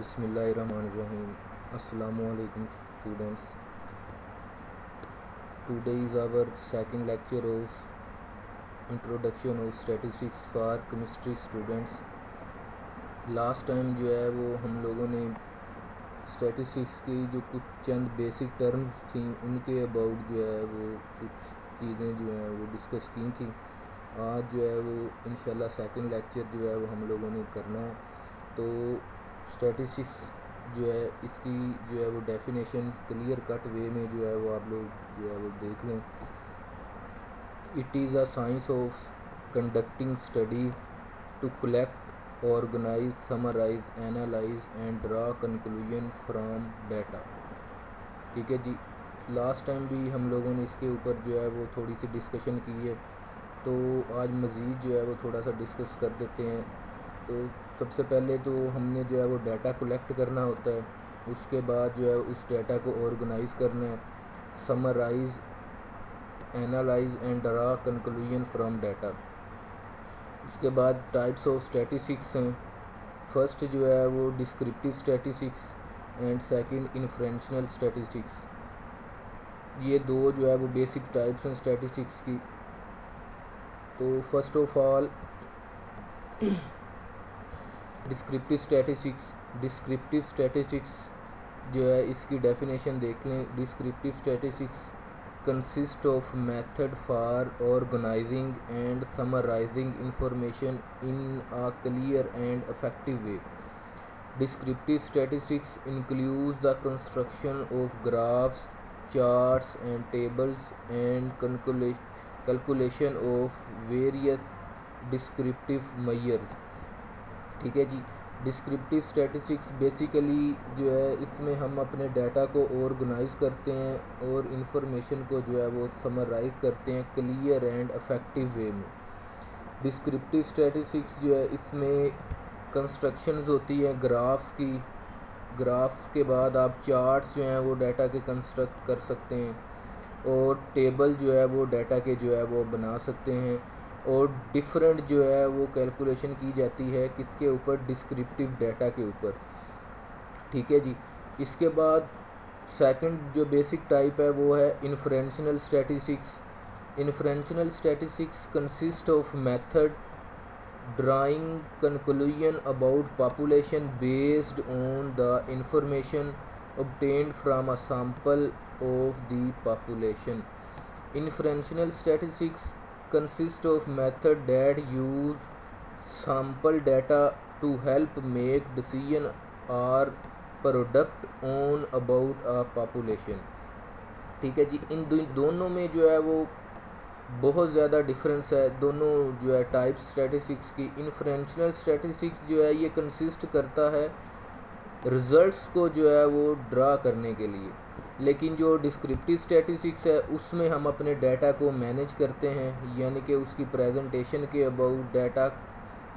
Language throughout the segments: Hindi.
Bismillahirrahmanirrahim. Assalamu alaikum students. Today is our second lecture of Introduction of Statistics for Chemistry students. Last time जो है वो हम लोगों ने स्टैटिस्टिक्स की जो कुछ चंद बेसिक टर्म्स थी उनके अबाउट जो है वो कुछ चीज़ें जो हैं वो डिस्कस की थी। आज जो है वो इंशाल्लाह सेकंड लेक्चर जो है वो हम लोगों ने करना है। तो स्टैटिस्टिक्स जो है इसकी जो है वो डेफिनेशन क्लियर कट वे में जो है वो आप लोग जो है वो देख लें। It is a science of conducting study to collect, organise, summarise, analyse and draw conclusion from data. ठीक है जी, लास्ट टाइम भी हम लोगों ने इसके ऊपर जो है वो थोड़ी सी डिस्कशन की है, तो आज मज़ीद जो है वो थोड़ा सा डिस्कस कर देते हैं। तो सबसे पहले तो हमने जो है वो डाटा कलेक्ट करना होता है, उसके बाद जो है उस डाटा को ऑर्गेनाइज करना है, summarise, analyse and draw conclusion from data. उसके बाद टाइप्स ऑफ स्टैटिस्टिक्स हैं। फर्स्ट जो है वो descriptive statistics and second inferential statistics. ये दो जो है वो बेसिक टाइप्स हैं स्टैटिस्टिक्स की। तो first of all descriptive statistics जो है इसकी डेफिनेशन देख लें। Descriptive statistics consist of method for organising and summarising information in a clear and effective way. Descriptive statistics includes the construction of graphs, charts and tables and calculation of various descriptive measures। ठीक है जी, डिस्क्रिप्टिव स्टैटिस्टिक्स बेसिकली जो है इसमें हम अपने डाटा को ऑर्गेनाइज करते हैं और इंफॉर्मेशन को जो है वो समराइज करते हैं क्लियर एंड इफेक्टिव वे में। डिस्क्रिप्टिव स्टैटिस्टिक्स जो है इसमें कंस्ट्रक्शंस होती है ग्राफ्स की। ग्राफ्स के बाद आप चार्ट्स जो हैं वो डाटा के कंस्ट्रक्ट कर सकते हैं और टेबल जो है वो डाटा के जो है वो बना सकते हैं और डिफरेंट जो है वो कैलकुलेशन की जाती है किसके ऊपर, डिस्क्रिप्टिव डाटा के ऊपर। ठीक है जी, इसके बाद सेकंड जो बेसिक टाइप है वो है inferential statistics. Inferential statistics consist of method drawing conclusion about population based on the information obtained from a sample of the population. Inferential statistics consist of method that use sample data to help make decision or product on about a population। ठीक है जी, इन दोनों में जो है वो बहुत ज़्यादा डिफरेंस है, दोनों जो है टाइप स्टैटिस्टिक्स की। इन्फ्रेंशनल स्टैटिस्टिक्स जो है ये कंसिस्ट करता है रिजल्ट्स को जो है वो ड्रा करने के लिए, लेकिन जो डिस्क्रिप्टिव स्टैटिस्टिक्स है उसमें हम अपने डाटा को मैनेज करते हैं, यानी कि उसकी प्रेजेंटेशन के अबाउट डाटा।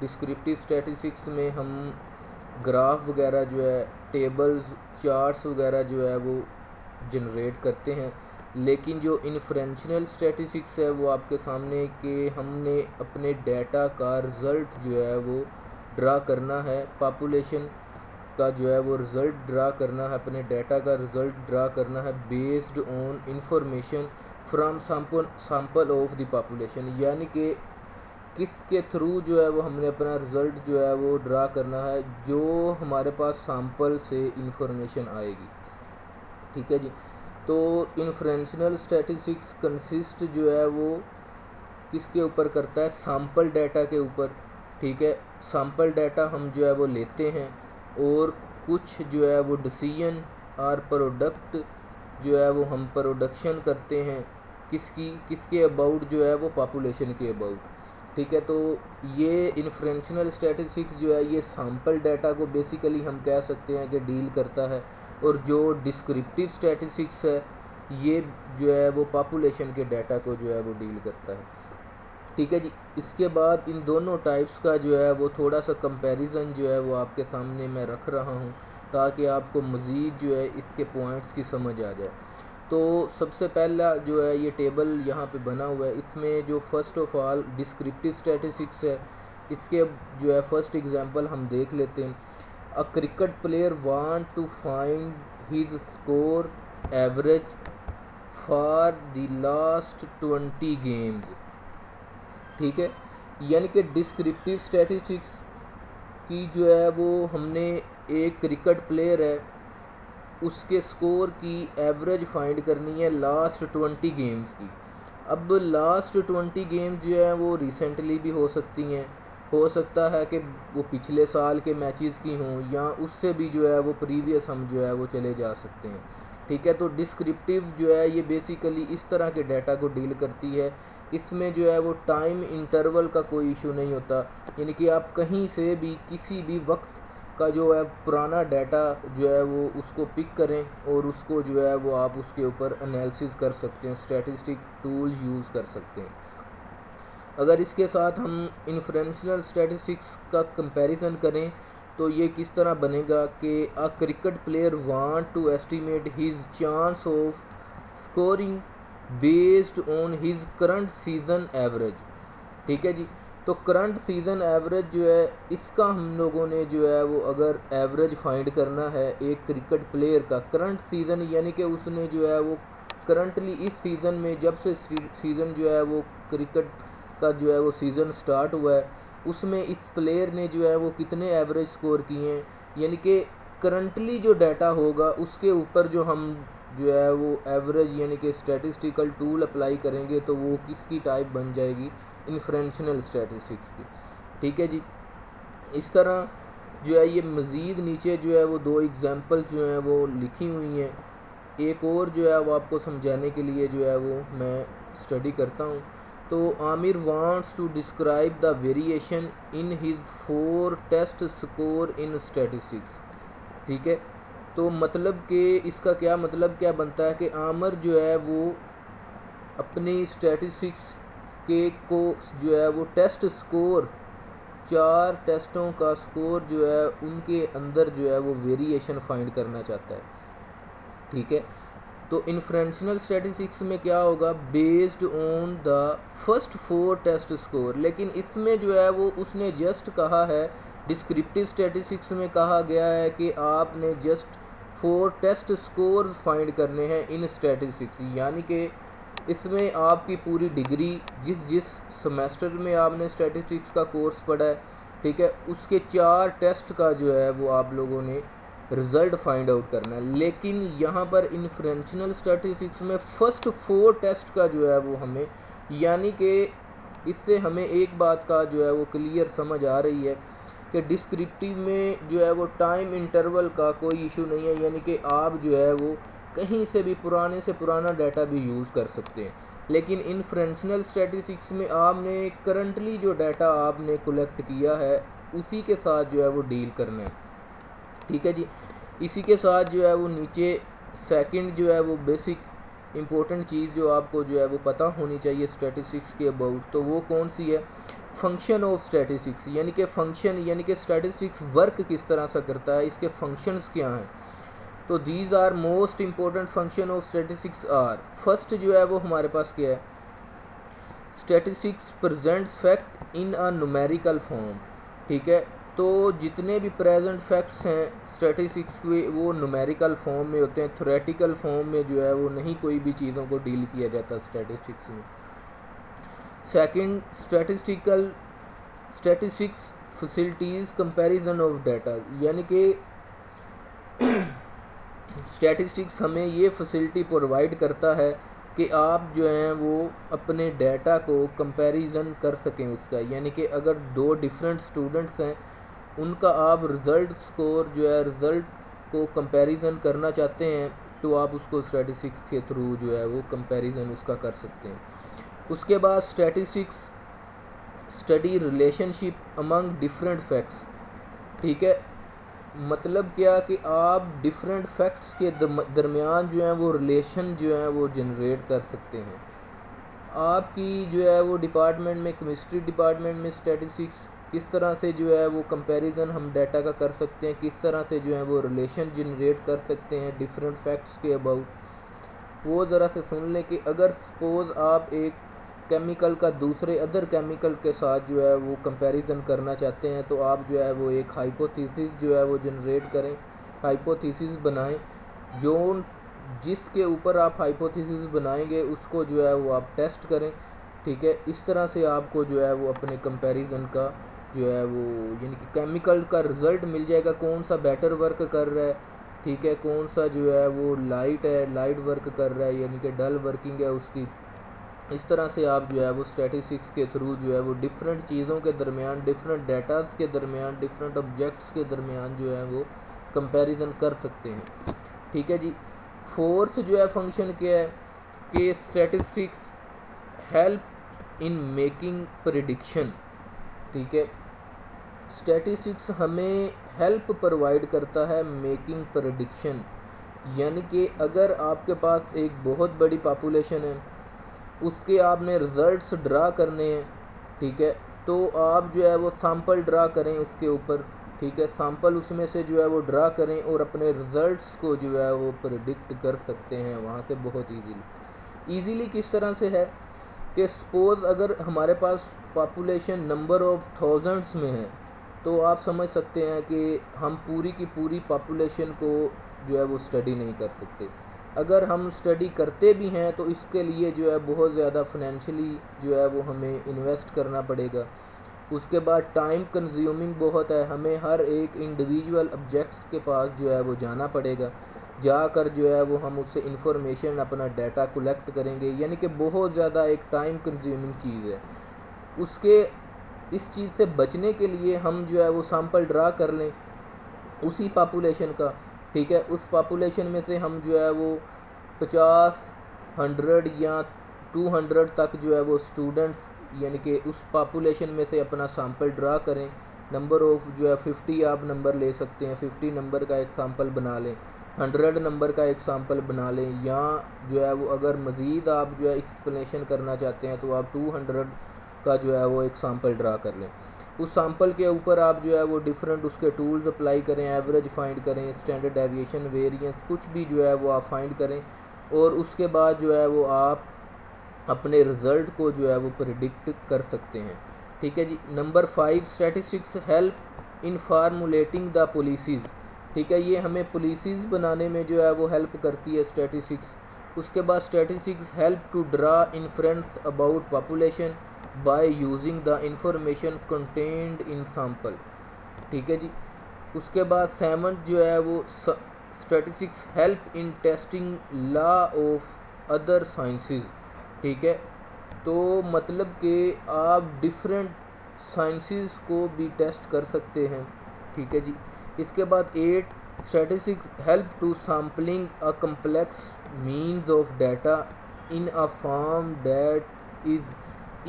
डिस्क्रिप्टिव स्टैटिस्टिक्स में हम ग्राफ वगैरह जो है, टेबल्स, चार्ट्स वगैरह जो है वो जनरेट करते हैं। लेकिन जो इन्फ्रेंशनल स्टैटिस्टिक्स है वो आपके सामने कि हमने अपने डाटा का रिज़ल्ट जो है वो ड्रा करना है, पॉपुलेशन का जो है वो रिज़ल्ट ड्रा करना है, अपने डाटा का रिज़ल्ट ड्रा करना है based on information from sample of the population, यानी कि किसके थ्रू जो है वो हमने अपना रिज़ल्ट जो है वो ड्रा करना है, जो हमारे पास सैंपल से इंफॉर्मेशन आएगी। ठीक है जी, तो इन्फ्रेंशनल स्टैटिस्टिक्स कंसिस्ट जो है वो किसके ऊपर करता है, सैंपल डाटा के ऊपर। ठीक है, सैंपल डाटा हम जो है वो लेते हैं और कुछ जो है वो डिसीजन और प्रोडक्ट जो है वो हम प्रोडक्शन करते हैं किसके अबाउट जो है वो पॉपुलेशन के अबाउट। ठीक है, तो ये इन्फ्रेंशनल स्टैटिस्टिक्स जो है ये सैंपल डाटा को बेसिकली हम कह सकते हैं कि डील करता है, और जो डिस्क्रिप्टिव स्टैटिस्टिक्स है ये जो है वो पॉपुलेशन के डाटा को जो है वो डील करता है। ठीक है जी, इसके बाद इन दोनों टाइप्स का जो है वो थोड़ा सा कंपैरिजन जो है वो आपके सामने मैं रख रहा हूँ ताकि आपको मज़ीद जो है इसके पॉइंट्स की समझ आ जाए। तो सबसे पहला जो है ये टेबल यहाँ पे बना हुआ है, इसमें जो first of all descriptive statistics है इसके जो है फर्स्ट एग्जांपल हम देख लेते हैं। A cricket player want to find his score average for the last 20 games. ठीक है, यानी कि डिस्क्रिप्टिव स्टैटिस्टिक्स की जो है वो हमने एक क्रिकेट प्लेयर है उसके स्कोर की एवरेज फाइंड करनी है लास्ट 20 गेम्स की। अब लास्ट 20 गेम्स जो है वो रिसेंटली भी हो सकती हैं, हो सकता है कि वो पिछले साल के मैचेस की हों या उससे भी जो है वो प्रीवियस हम जो है वो चले जा सकते हैं। ठीक है, तो डिस्क्रिप्टिव जो है ये बेसिकली इस तरह के डाटा को डील करती है। इसमें जो है वो टाइम इंटरवल का कोई इशू नहीं होता, यानी कि आप कहीं से भी किसी भी वक्त का जो है पुराना डाटा जो है वो उसको पिक करें और उसको जो है वो आप उसके ऊपर एनालिसिस कर सकते हैं, स्टैटिस्टिक टूल यूज़ कर सकते हैं। अगर इसके साथ हम इन्फ्रेंशियल स्टैटिस्टिक्स का कंपैरिजन करें तो ये किस तरह बनेगा कि a cricket player want to estimate his chance of scoring based on his current season average. ठीक है जी, तो करंट सीजन एवरेज जो है इसका हम लोगों ने जो है वो अगर एवरेज फाइंड करना है एक क्रिकेट प्लेयर का करंट सीज़न, यानी कि उसने जो है वो करंटली इस सीज़न में जब से सीज़न जो है वो क्रिकेट का जो है वो सीज़न स्टार्ट हुआ है उसमें इस प्लेयर ने जो है वो कितने एवरेज स्कोर किए हैं, यानी कि करंटली जो डाटा होगा उसके ऊपर जो हम जो है वो एवरेज यानी कि स्टैटिस्टिकल टूल अप्लाई करेंगे तो वो किसकी टाइप बन जाएगी, इन्फ्रेंशनल स्टैटिस्टिक्स की। ठीक है जी, इस तरह जो है ये मज़ीद नीचे जो है वो दो एग्जांपल जो हैं वो लिखी हुई हैं। एक और जो है वो आपको समझाने के लिए जो है वो मैं स्टडी करता हूँ। तो Aamir wants to describe the variation in his 4 test score in statistics. ठीक है, तो मतलब कि इसका क्या मतलब क्या बनता है कि आमिर जो है वो अपनी स्टैटिस्टिक्स के को जो है वो टेस्ट स्कोर 4 टेस्टों का स्कोर जो है उनके अंदर जो है वो वेरिएशन फाइंड करना चाहता है। ठीक है, तो इन्फ्रेंशनल स्टैटिस्टिक्स में क्या होगा, based on the first 4 test score, लेकिन इसमें जो है वो उसने जस्ट कहा है, डिस्क्रिप्टिव स्टैटिस्टिक्स में कहा गया है कि आपने जस्ट 4 टेस्ट स्कोर फाइंड करने हैं इन स्टैटिस्टिक्स, यानी कि इसमें आपकी पूरी डिग्री जिस सेमेस्टर में आपने स्टैटिस्टिक्स का कोर्स पढ़ा है, ठीक है, उसके 4 टेस्ट का जो है वो आप लोगों ने रिज़ल्ट फाइंड आउट करना है। लेकिन यहाँ पर इन्फ्रेंशनल स्टैटिस्टिक्स में फर्स्ट 4 टेस्ट का जो है वो हमें, यानी कि इससे हमें एक बात का जो है वो क्लियर समझ आ रही है कि डिस्क्रिप्टिव में जो है वो टाइम इंटरवल का कोई इशू नहीं है, यानी कि आप जो है वो कहीं से भी पुराने से पुराना डाटा भी यूज़ कर सकते हैं। लेकिन इन्फ्रेंशनल स्टैटिस्टिक्स में आपने करंटली जो डाटा आपने कलेक्ट किया है उसी के साथ जो है वो डील करना है। ठीक है जी, इसी के साथ जो है वो नीचे सेकंड जो है वो बेसिक इम्पोर्टेंट चीज़ जो आपको जो है वो पता होनी चाहिए स्टैटिस्टिक्स के अबाउट, तो वो कौन सी है, फंक्शन ऑफ स्टैटिस्टिक्स, यानी कि फंक्शन यानी कि स्टैटिस्टिक्स वर्क किस तरह से करता है, इसके फंक्शंस क्या हैं। तो these are most important function of statistics are, first जो है वो हमारे पास क्या है, statistics present fact in a numerical form. ठीक है, तो जितने भी प्रेजेंट फैक्ट्स हैं स्टैटिस्टिक्स के वो न्यूमेरिकल फॉर्म में होते हैं, थ्योरेटिकल फॉर्म में जो है वो नहीं कोई भी चीज़ों को डील किया जाता स्टैटिस्टिक्स में। Second, statistics facilities comparison of data, यानी कि स्टैटिस्टिक्स हमें ये फैसिलिटी प्रोवाइड करता है कि आप जो हैं वो अपने डाटा को कंपैरिजन कर सकें उसका, यानी कि अगर दो डिफरेंट स्टूडेंट्स हैं उनका आप रिज़ल्ट स्कोर जो है रिज़ल्ट को कंपैरिजन करना चाहते हैं तो आप उसको स्टैटिस्टिक्स के थ्रू जो है वो कंपैरिजन उसका कर सकते हैं। उसके बाद statistics study relationship among different facts. ठीक है, मतलब क्या कि आप डिफरेंट फैक्ट्स के दरमियान जो है वो रिलेशन जो है वो जनरेट कर सकते हैं। आपकी जो है वो डिपार्टमेंट में, केमिस्ट्री डिपार्टमेंट में स्टैटिस्टिक्स किस तरह से जो है वो कंपैरिजन हम डाटा का कर सकते हैं, किस तरह से जो है वो रिलेशन जनरेट कर सकते हैं डिफरेंट फैक्ट्स के अबाउट, वो ज़रा से सुन लें कि अगर सपोज़ आप एक केमिकल का दूसरे अदर केमिकल के साथ जो है वो कंपैरिजन करना चाहते हैं, तो आप जो है वो एक हाइपोथेसिस जो है वो जनरेट करें, हाइपोथेसिस बनाएं, जो जिसके ऊपर आप हाइपोथेसिस बनाएंगे उसको जो है वो आप टेस्ट करें। ठीक है, इस तरह से आपको जो है वो अपने कंपैरिजन का जो है वो यानी कि केमिकल का रिज़ल्ट मिल जाएगा, कौन सा बेटर वर्क कर रहा है, ठीक है, कौन सा जो है वो लाइट वर्क कर रहा है यानी कि डल वर्किंग है उसकी। इस तरह से आप जो है वो स्टैटिस्टिक्स के थ्रू जो है वो डिफरेंट चीज़ों के दरमियान, डिफरेंट डेटाज के दरमियान, डिफरेंट ऑब्जेक्ट्स के दरमियान जो है वो कंपैरिजन कर सकते हैं। ठीक है जी। फोर्थ जो है फंक्शन क्या है कि statistics help in making prediction. ठीक है, स्टैटिस्टिक्स हमें हेल्प प्रोवाइड करता है मेकिंग प्रेडिक्शन, यानी कि अगर आपके पास एक बहुत बड़ी पॉपुलेशन है, उसके आपने रिज़ल्ट्स ड्रा करने हैं, ठीक है, तो आप जो है वो सैंपल ड्रा करें उसके ऊपर। ठीक है, सैंपल उसमें से जो है वो ड्रा करें और अपने रिज़ल्ट्स को जो है वो प्रेडिक्ट कर सकते हैं वहाँ से बहुत ईजीली किस तरह से है कि सपोज़ अगर हमारे पास पॉपुलेशन नंबर ऑफ थाउजेंड्स में है, तो आप समझ सकते हैं कि हम पूरी की पूरी पॉपुलेशन को जो है वो स्टडी नहीं कर सकते। अगर हम स्टडी करते भी हैं तो इसके लिए जो है बहुत ज़्यादा फाइनेंशियली जो है वो हमें इन्वेस्ट करना पड़ेगा। उसके बाद टाइम कंज्यूमिंग बहुत है, हमें हर एक इंडिविजुअल ऑब्जेक्ट्स के पास जो है वो जाना पड़ेगा, जाकर जो है वो हम उससे इंफॉर्मेशन अपना डाटा कलेक्ट करेंगे, यानी कि बहुत ज़्यादा एक टाइम कंज्यूमिंग चीज़ है। उसके इस चीज़ से बचने के लिए हम जो है वो सैंपल ड्रा कर लें उसी पॉपुलेशन का। ठीक है, उस पॉपुलेशन में से हम जो है वो 50, 100 या 200 तक जो है वो स्टूडेंट्स यानी कि उस पॉपुलेशन में से अपना सैंपल ड्रा करें। नंबर ऑफ़ जो है 50 आप नंबर ले सकते हैं, 50 नंबर का एक सैंपल बना लें, 100 नंबर का एक सैंपल बना लें, या जो है वो अगर मज़ीद आप जो है एक्सप्लेनेशन करना चाहते हैं तो आप 200 का जो है वो एक सैंपल ड्रा कर लें। उस सैंपल के ऊपर आप जो है वो डिफरेंट उसके टूल्स अप्लाई करें, एवरेज फाइंड करें, स्टैंडर्ड डेविएशन, वेरिएंस, कुछ भी जो है वो आप फाइंड करें, और उसके बाद जो है वो आप अपने रिज़ल्ट को जो है वो प्रिडिक्ट कर सकते हैं। ठीक है जी। Number 5, statistics help in formulating the policies. ठीक है, ये हमें पॉलिसीज़ बनाने में जो है वो हेल्प करती है स्टैटिस्टिक्स। उसके बाद statistics help to draw inference about population by using the information contained in sample. ठीक है जी। उसके बाद 7 जो है वो statistics help in testing law of other sciences. ठीक है, तो मतलब कि आप डिफरेंट साइंसेस को भी टेस्ट कर सकते हैं। ठीक है जी। इसके बाद 8, statistics help to sampling a complex means of data in a form that is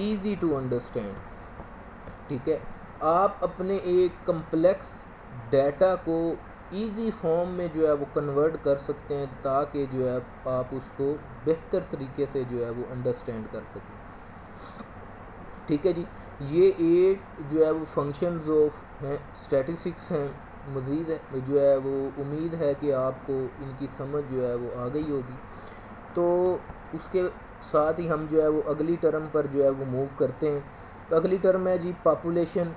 easy to understand. ठीक है, आप अपने एक कम्प्लेक्स डाटा को इजी फॉर्म में जो है वो कन्वर्ट कर सकते हैं ताकि जो है आप उसको बेहतर तरीके से जो है वो अंडरस्टैंड कर सकें। ठीक है जी, ये 8 जो है वो फंक्शंस ऑफ हैं स्टैटिस्टिक्स हैं। मज़ीद है जो है वो उम्मीद है कि आपको इनकी समझ जो है वो आ गई होगी। तो उसके साथ ही हम जो है वो अगली टर्म पर जो है वो मूव करते हैं। तो अगली टर्म है जी पॉपुलेशन।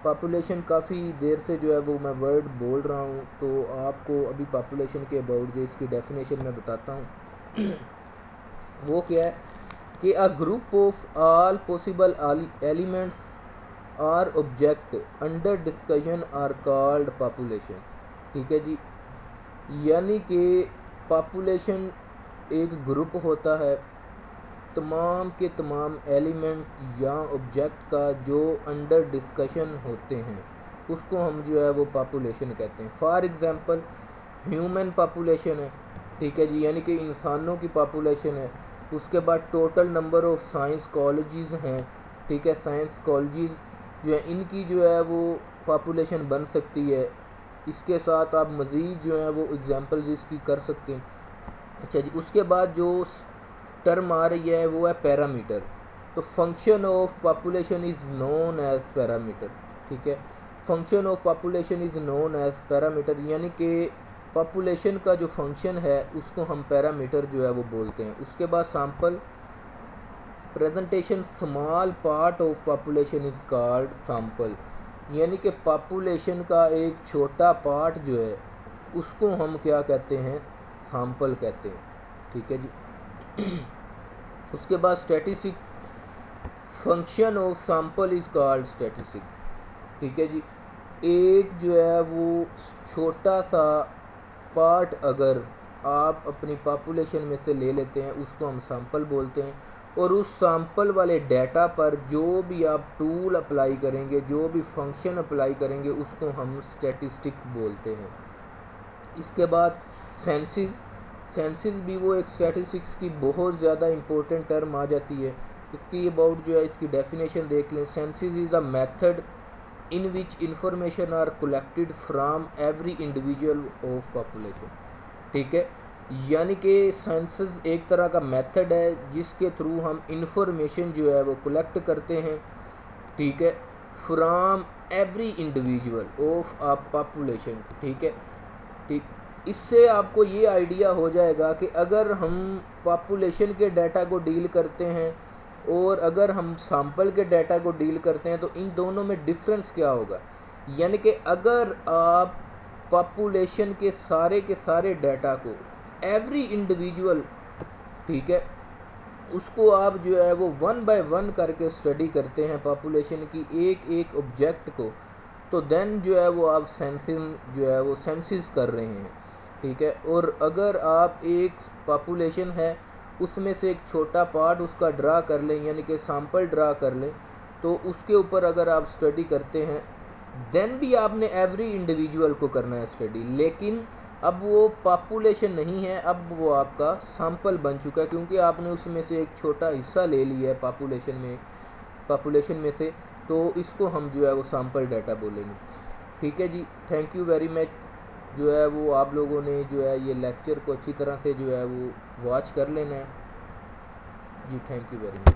पॉपुलेशन काफ़ी देर से जो है वो मैं वर्ड बोल रहा हूँ, तो आपको अभी पॉपुलेशन के अबाउट जो इसकी डेफिनेशन मैं बताता हूँ। वो क्या है कि a group of all possible elements or object under discussion are called population. ठीक है जी, यानी कि पॉपुलेशन एक ग्रुप होता है तमाम के तमाम एलिमेंट या ऑब्जेक्ट का जो अंडर डिस्कशन होते हैं, उसको हम जो है वो पॉपुलेशन कहते हैं। फॉर एग्ज़ाम्पल ह्यूमन पॉपुलेशन है। ठीक है जी, यानी कि इंसानों की पॉपुलेशन है। उसके बाद total number of science colleges हैं। ठीक है, साइंस कॉलेजेस जो है इनकी जो है वो पॉपुलेशन बन सकती है। इसके साथ आप मज़ीद जो है वो एग्जांपल्स इसकी कर सकते हैं। अच्छा जी, उसके बाद जो टर्म आ रही है वो है पैरामीटर। तो function of population is known as parameter. ठीक है, function of population is known as parameter, यानी कि पॉपुलेशन का जो फंक्शन है उसको हम पैरामीटर जो है वो बोलते हैं। उसके बाद sample presentation small part of population is called sample, यानी कि पॉपुलेशन का एक छोटा पार्ट जो है उसको हम क्या कहते हैं, सैंपल कहते हैं। ठीक है जी। उसके बाद statistic, function of sample is called statistic. ठीक है जी। एक जो है वो छोटा सा पार्ट अगर आप अपनी पॉपुलेशन में से ले लेते हैं उसको हम सैंपल बोलते हैं, और उस सैंपल वाले डाटा पर जो भी आप टूल अप्लाई करेंगे, जो भी फंक्शन अप्लाई करेंगे, उसको हम स्टैटिस्टिक बोलते हैं। इसके बाद सेंसिस, सेंसिस भी वो एक स्टैटिस्टिक्स की बहुत ज़्यादा इम्पोर्टेंट टर्म आ जाती है। इसकी अबाउट जो है इसकी डेफिनेशन देख लें। Census is a method in which information are collected from every individual of population. ठीक है, यानी कि सेंसस एक तरह का मेथड है जिसके थ्रू हम इंफॉर्मेशन जो है वो कलेक्ट करते हैं। ठीक है, from every individual of a population. ठीक है, ठीक। इससे आपको ये आइडिया हो जाएगा कि अगर हम पॉपुलेशन के डाटा को डील करते हैं और अगर हम सैंपल के डाटा को डील करते हैं तो इन दोनों में डिफरेंस क्या होगा। यानी कि अगर आप पॉपुलेशन के सारे डाटा को, एवरी इंडिविजुअल, ठीक है, उसको आप जो है वो 1 बाय 1 करके स्टडी करते हैं पॉपुलेशन की एक एक ऑब्जेक्ट को, तो देन जो है वो आप सेंसिंग जो है वो सेंसिस कर रहे हैं। ठीक है, और अगर आप एक पॉपुलेशन है उसमें से एक छोटा पार्ट उसका ड्रा कर लें, यानी कि सैंपल ड्रा कर लें, तो उसके ऊपर अगर आप स्टडी करते हैं देन भी आपने एवरी इंडिविजुअल को करना है स्टडी, लेकिन अब वो पॉपुलेशन नहीं है, अब वो आपका सैंपल बन चुका है, क्योंकि आपने उसमें से एक छोटा हिस्सा ले लिया है पॉपुलेशन में से, तो इसको हम जो है वो सैंपल डाटा बोलेंगे। ठीक है जी, थैंक यू वेरी मच। जो है वो आप लोगों ने जो है ये लेक्चर को अच्छी तरह से जो है वो वॉच कर लेना है जी। Thank you very much.